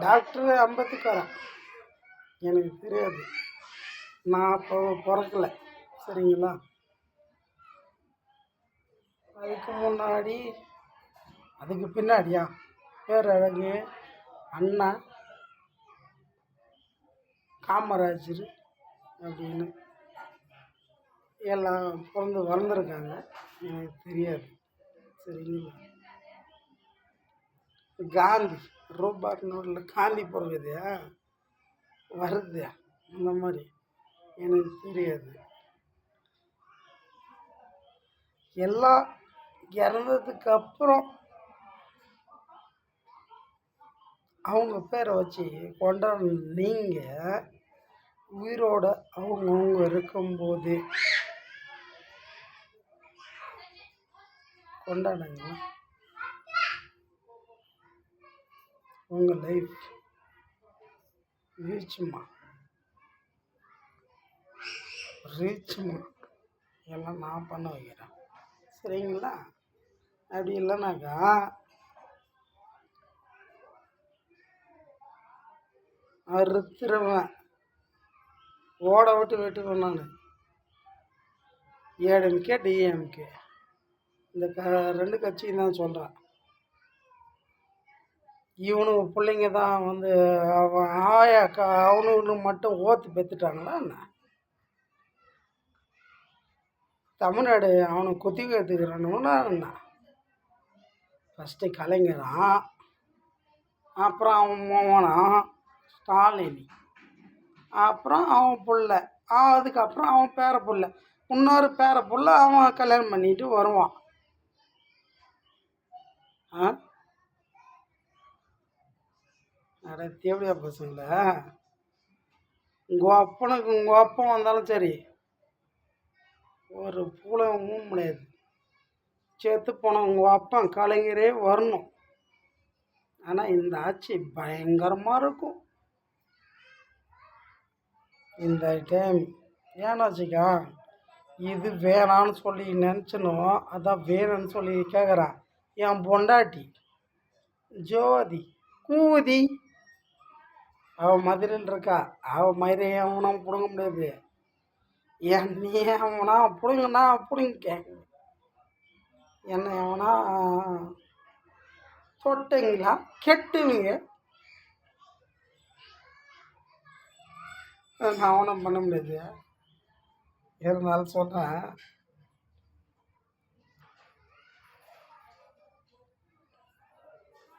Doctor 50க்கு வரேன். எனக்கு தெரியாது, நான் அப்போ பிறக்கல. சரிங்களா? அதுக்கு முன்னாடி, அதுக்கு பின்னாடியா பேரழகு, அண்ணா, காமராஜர் அப்படின்னு எல்லாம் பிறந்து வளர்ந்துருக்காங்க. எனக்கு தெரியாது. சரிங்களா? காந்தி ரோபாட் நோட்டில் காந்தி பிறகுதையா வருது, அந்த மாதிரி எனக்கு தெரியாது. எல்லாம் இறந்ததுக்கு அப்புறம் அவங்க பேரை வச்சு கொண்டாட நீங்கள் உயிரோட அவங்கவுங்க இருக்கும்போது கொண்டாடுங்க. உங்கள் லைஃப் ரீச்சுமா எல்லாம் நான் பண்ண வைக்கிறேன். சரிங்களா? அப்படி இல்லைனாக்கா அறுத்துருவேன், ஓட விட்டு வெட்டுவேன். நான் ஏடிஎம்கே டிஎம்கே இந்த 2 கட்சியும் தான் சொல்கிறேன். இவனுக்கு பிள்ளைங்க தான் வந்து அவன் ஆயாக்கா அவனுன்னு மட்டும் ஓத்து பெற்றுட்டாங்களா என்ன? தமிழ்நாடு அவனுக்கு குத்தி எடுத்துக்கிறானுன்னா என்ன? ஃபஸ்ட்டு கலைஞரான், அப்புறம் அவன் மோகனான் ஸ்டாலினி, அப்புறம் அவன் புள்ள, அதுக்கப்புறம் அவன் பேர புள்ள, இன்னொரு பேர புள்ள அவன் கல்யாணம் பண்ணிட்டு வருவான். அட தேவையா பசங்கள, உங்கள் அப்பனுக்கு உங்கள் அப்பன் வந்தாலும் சரி, ஒரு பூலவும் முடியாது. செத்து போன உங்கள் அப்பன் கலைஞரே வரணும். ஆனால் இந்த ஆட்சி பயங்கரமாக இருக்கும் இந்த டைம். ஏன்னாச்சுக்கா, இது வேணான்னு சொல்லி நினச்சனும், அதான் வேணும்னு சொல்லி கேட்குறான். என் பொண்டாட்டி ஜோதி கூதி, அவள் மதுரையில் இருக்கா. அவள் மதுரை எவனா பிடுங்க முடியாது. நீ எவனா பிடுங்கண்ணா பிடுங்க, என்ன எவனா தொட்டீங்களா கெட்டுவீங்க. நான் அவனும் பண்ண முடியாது. இருந்தாலும் சொல்கிறேன்,